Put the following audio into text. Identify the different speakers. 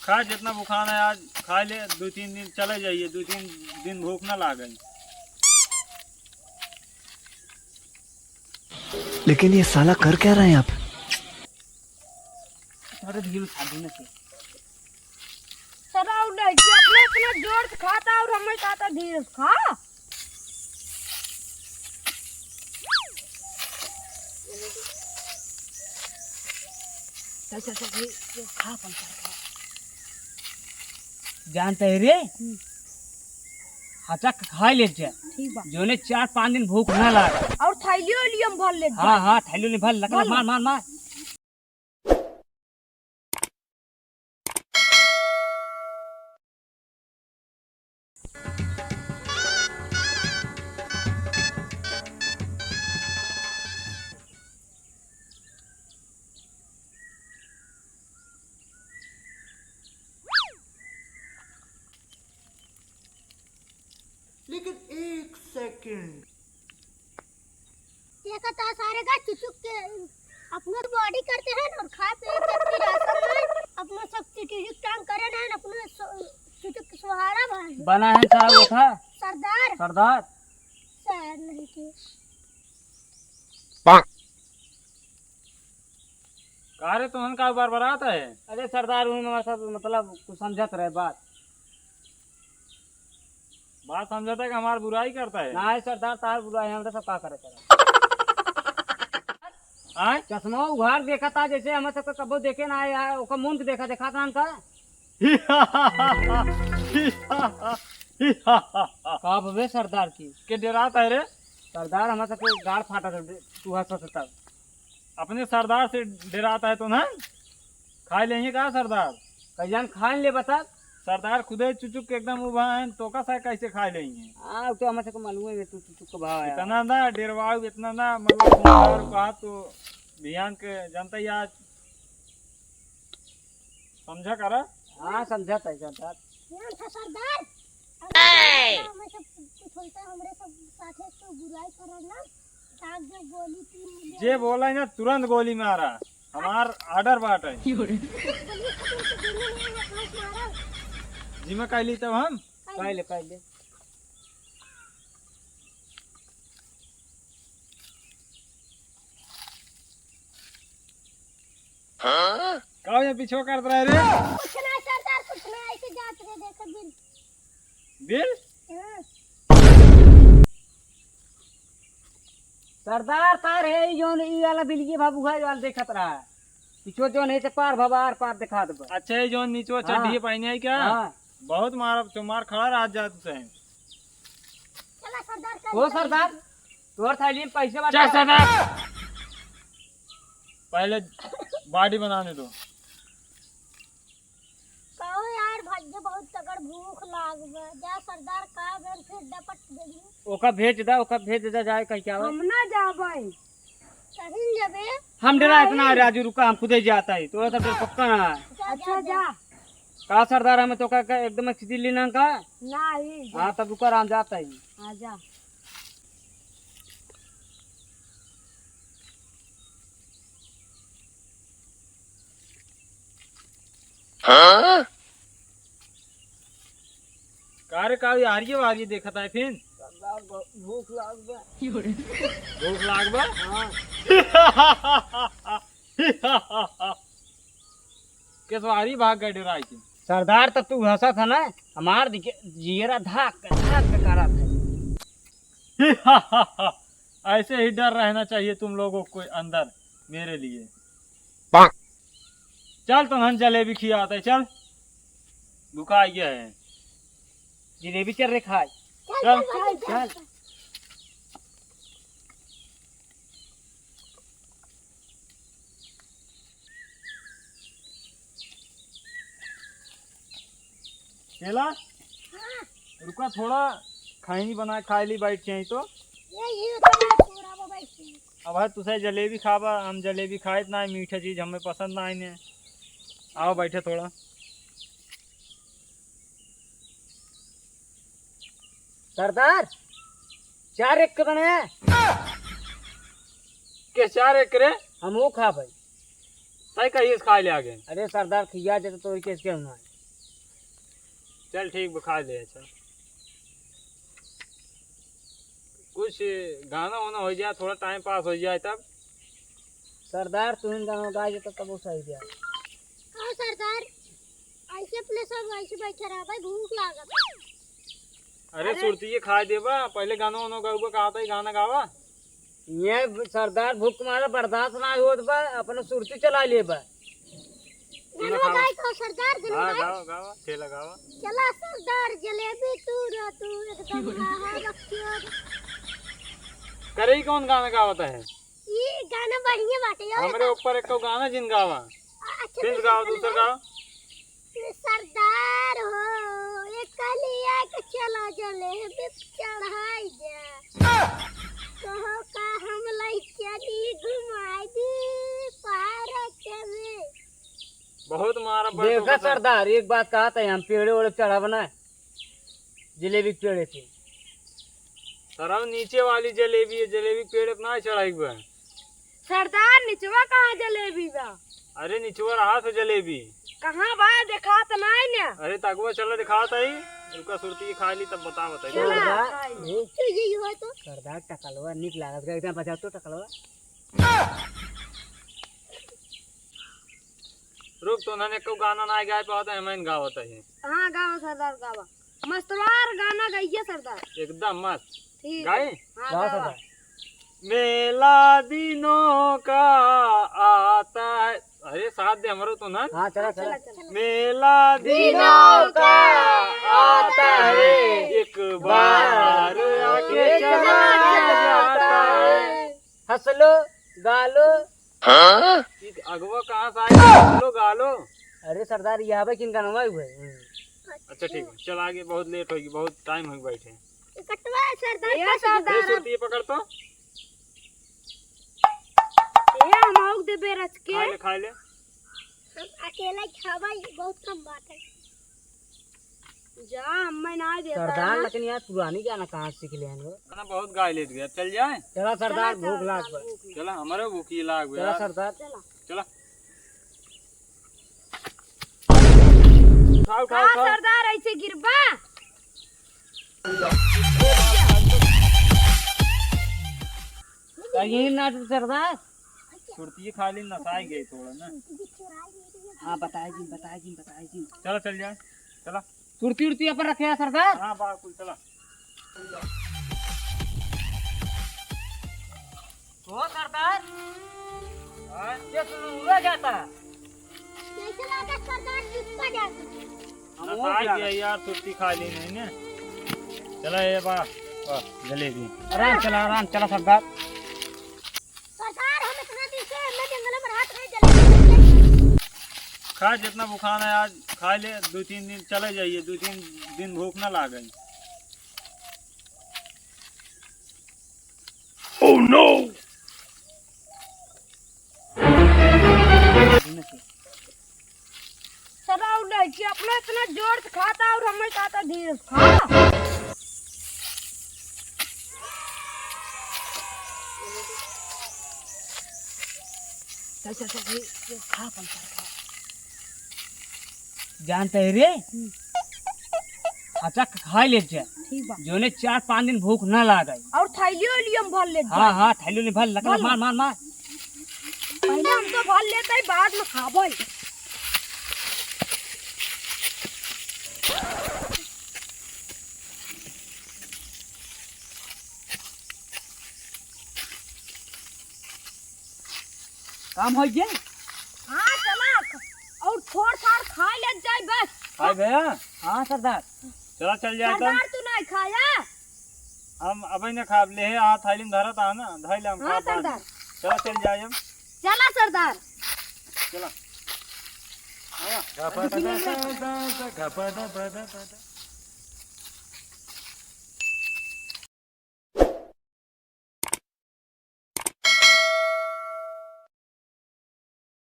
Speaker 1: खा जितना भूखाना है आज खा ले, 2-3 दिन चले जाइए, 2-3 दिन भूख ना लागे।
Speaker 2: लेकिन ये साला कर क्या रहे हैं आप?
Speaker 3: थोड़े धीरे शादी में से
Speaker 4: सदा उड़े कि अपने इतना जोर से खाता और हमें खाता धीरे से खा।
Speaker 3: चल चल चल ये खा पंचर खा। जानते है रे हचक खा ले जा
Speaker 4: ठीक बा
Speaker 3: जो ने 4-5 दिन भूख ना लागे।
Speaker 4: और थैलियो लियम भर ले।
Speaker 3: हाँ हाँ थैली ने भर लगा मार मार मार।
Speaker 2: लेकिन 1 सेकंड
Speaker 5: ये कहता सारे का चुचुक के अपना बॉडी करते हैं और खा पी के फिर राशन में अपना शक्ति की काम करे ना अपने चुचुक के सहारा
Speaker 3: बना है साहब वो था
Speaker 5: सरदार
Speaker 3: सरदार
Speaker 5: सर नहीं के
Speaker 1: कारे तो उनका बार बराता है।
Speaker 3: अरे सरदार उन्होंने सब मतलब कुछ समझत रहे बात
Speaker 1: समझाता है कि हमारी बुराई करता है।
Speaker 3: ना है सरदार तार बुलाए हम सब का करे
Speaker 1: आय
Speaker 3: चश्मा उघार देखा था जैसे हमें सबका कबो देखे ना आया ओका मुंह देखा देखा था का का बे सरदार की
Speaker 1: के डराता है रे।
Speaker 3: सरदार हमें सबको गाड़ फाटा तू हंसता
Speaker 1: अपने सरदार से डराता है तो ना खा लेंगे का सरदार?
Speaker 3: कईजान खान ले बता
Speaker 1: सरदार खुदे चुचुक के एकदम उभा है तो का कैसे खा लेंगे?
Speaker 3: हाँ तो हमें सबको मालूम है तू चुप का भाव है
Speaker 1: इतना ना डेरवाओ इतना ना मतलब कहा तो ध्यान के जनता ही आज समझा करा।
Speaker 3: हाँ समझाता है सरदार
Speaker 5: नाम था सरदार हमें सब कुछ होता है हमरे सब साथे तो बुराई करना ताक जो गोली 3 मिले
Speaker 1: जे बोला है ना तुरंत गोली मारा हमार आर्डर बाट है जी में कहली तब हम
Speaker 3: पहले
Speaker 1: कहो ये पीछे कर रहा है रे।
Speaker 5: कुछ ना सरदार कुछ ना ऐसे जात रहे देखो बिल
Speaker 1: बिल
Speaker 3: सरदार तार है जोन ई वाला बिल्ली बाबू है वाला देखत रहा है पिछो जोन है से पार भवार पार दिखा दे
Speaker 1: अच्छा ये जो नीचो चढ़ी पहने है क्या?
Speaker 3: हाँ
Speaker 1: बहुत मार खड़ा रहा जा तू से।
Speaker 5: चला सरदार का
Speaker 3: ओ सरदार तोर थैली में पैसे बांट
Speaker 1: चल सरदार पहले बॉडी बनाने दो।
Speaker 5: कहो यार भाग्य बहुत तगड़ भूख लागबा जा सरदार का बेर फिर डपट देली
Speaker 3: ओका भेज दे जाए कहीं क्या
Speaker 4: हम ना जाबै
Speaker 5: कहीं जबे
Speaker 3: हम डरा इतना राजू रुका हम खुद ही जाता है तो सब पक्का ना है
Speaker 4: अच्छा जा
Speaker 3: का सरदार हमें तो का एकदम सीधी लेना का
Speaker 4: ना ही
Speaker 3: हाँ तब रुका आराम जाता है
Speaker 4: आजा
Speaker 1: कार्य का यार ये देखता है फिर
Speaker 3: भूख लागबा
Speaker 1: भूख लागबा। केसवारी भाग गए डराई थी
Speaker 3: सरदार तब तू हंसा था ना हमार जियरा धाक करा था
Speaker 1: ऐसे ही डर रहना चाहिए तुम लोगों को अंदर मेरे लिए। चल तो हम जलेबी खियाते चल भूखा गया है।
Speaker 3: जलेबी चल रे खाए
Speaker 1: चल
Speaker 3: चल
Speaker 1: केला रुका थोड़ा खैनी बना खा ली बैठ के तो
Speaker 5: ये पूरा बाबा
Speaker 1: अब है तुझे जलेबी खाबा हम जलेबी खाए ना है मीठा चीज हमें पसंद ना है। आओ बैठे थोड़ा
Speaker 3: सरदार 4 एकड़ है
Speaker 1: के 4 एकड़
Speaker 3: हम वो खा भाई
Speaker 1: सही कहिए खा ले आगे।
Speaker 3: अरे सरदार खिया जाते तो कैसे होना है
Speaker 1: चल ठीक खा ले। अच्छा कुछ गाना वाना हो जाए, थोड़ा टाइम पास हो जाए तब।
Speaker 3: सरदार तू इन गानों गा तो तब वो सही दिया।
Speaker 5: हाँ सरदार, ऐसे अपने सब ऐसे बैठे रहा भाई, भूख लागत है।
Speaker 1: अरे सुरती ये खा देबा, पहले गाना वाना गाऊबा, कहा था गाना गावा।
Speaker 3: ये सरदार भूख मारा बर्दाश्त ना होत बा, अपने सुरती चला ले बा।
Speaker 5: गनवा गाय को सरदार, गनवा
Speaker 1: हाँ गावा गावा, ठेला गावा।
Speaker 5: चला सरदार, जलेबी तू एकदम रहा बख्तियार।
Speaker 1: करे ही कौन गाना गावता है?
Speaker 5: ये गाना बढ़िया बाटे यार।
Speaker 1: हमारे ऊपर एक गाना जिन गावा।
Speaker 5: अच्छा
Speaker 1: फिर गाओ, दूसरा गाओ।
Speaker 5: सरदार हो एक कलिया के चला जलेबी चढ़ाई जा, कहो का हम लइका दी घुमाई दी पार्क में।
Speaker 1: बहुत मारा
Speaker 3: देखा सरदार, एक बात कहा था, हम पेड़े ओड़े चढ़ा बना जलेबी के पेड़े थे।
Speaker 1: सर नीचे वाली जलेबी है, जलेबी पेड़ अपना चढ़ाई हुआ है।
Speaker 4: सरदार निचवा कहाँ जलेबी बा?
Speaker 1: अरे निचवा रहा से जलेबी
Speaker 4: कहाँ बा देखा तो नहीं ने।
Speaker 1: अरे तकवा चलो दिखाता ही, रुका सुरती खा ली तब बता बता।
Speaker 5: ये हो तो
Speaker 3: सरदार टकलवा निक लागत एकदम, बचा तो टकलवा।
Speaker 1: रुक तो उन्होंने को गाना ना गाय पाता है, मैं गावता है।
Speaker 4: हाँ गाओ सरदार गावा, मस्तवार गाना गाइए सरदार।
Speaker 1: एकदम मस्त
Speaker 4: ठीक
Speaker 1: गाए।
Speaker 4: हाँ
Speaker 3: गाओ
Speaker 4: गावा।
Speaker 3: सरदार।
Speaker 1: मेला दिनों का आता है। अरे साथ दे हमारो तो ना।
Speaker 3: हाँ चला चला।
Speaker 1: मेला दिनों का आता है, एक बार आके चला जाता है।
Speaker 3: हंस लो गालो।
Speaker 1: अगवा कहाँ से आए? लो गालो।
Speaker 3: अरे सरदार यहाँ पे किन गाना हुए?
Speaker 1: अच्छा ठीक है, चल आगे, बहुत लेट होगी, बहुत टाइम हो बैठे।
Speaker 5: कटवा सरदार
Speaker 4: ये सरदार
Speaker 1: सुरती पकड़ तो
Speaker 4: ये हम दे बेरच के
Speaker 1: खा ले खा ले।
Speaker 5: हम अकेला खावा बहुत कम बात है।
Speaker 4: जा हमें ना देता
Speaker 3: सरदार लेकिन यार पुरानी गाना कहाँ सीख ले हैं लोग?
Speaker 1: गाना बहुत गाय लेट गया, चल जाए।
Speaker 3: चला सरदार, भूख लाग बा।
Speaker 1: चला हमारे भूखी लाग गया।
Speaker 3: चला सरदार।
Speaker 1: चला खाओ खाओ
Speaker 4: हाँ
Speaker 1: खाओ।
Speaker 4: सरदार ऐसे गिरबा।
Speaker 3: कहीं ना सरदार।
Speaker 1: सुरती खा ली, नसाई गई थोड़ा ना।
Speaker 3: हाँ बताए जी।
Speaker 1: चला चल जाए, चला।
Speaker 3: सुरती उड़ती अपन रखे है सरदार।
Speaker 1: हाँ बाकुल चला।
Speaker 3: तो सरदार
Speaker 1: हाँ?
Speaker 3: ये सुन जाता है।
Speaker 5: जैसे लगा सरदार जितना जाता।
Speaker 1: नसाई गया यार, सुरती खा ली नहीं ने। चला ये बा जलेबी।
Speaker 3: आराम चला सरदार।
Speaker 5: सरदार हम इतना दिन से मैं जंगल में रात नहीं जलेबी
Speaker 1: खा, जितना बुखार है आज खा ले, 2-3 दिन चले जाइए, 2-3 दिन भूख ना लागे।
Speaker 2: Oh no!
Speaker 4: सरदार नहीं कि अपना इतना जोर से खाता और हमें खाता धीरे से खा।
Speaker 3: चल खा जानते है रे। अच्छा खा ले
Speaker 4: ठीक बा।
Speaker 3: जोने 4-5 दिन भूख ना लागे।
Speaker 4: और थैलियो लिए हम भर लेते।
Speaker 3: हाँ थैली ने भर लकड़ा मार।
Speaker 4: पहले हम तो भर लेते हैं, बाद में खाबो।
Speaker 3: काम हो गया।
Speaker 4: हाँ चला और थोड़ थाड़ खा ले जाए बस।
Speaker 1: खा गया।
Speaker 3: हाँ सरदार।
Speaker 1: चला चल जाए तब।
Speaker 4: सरदार तू नहीं खाया?
Speaker 1: हम अभी न खा ले है, आ थाली में धरा था ना, धाई ले हम
Speaker 4: हाँ
Speaker 1: खा।
Speaker 4: सरदार।
Speaker 1: चला चल जाए हम।
Speaker 4: चला सरदार।
Speaker 1: चला।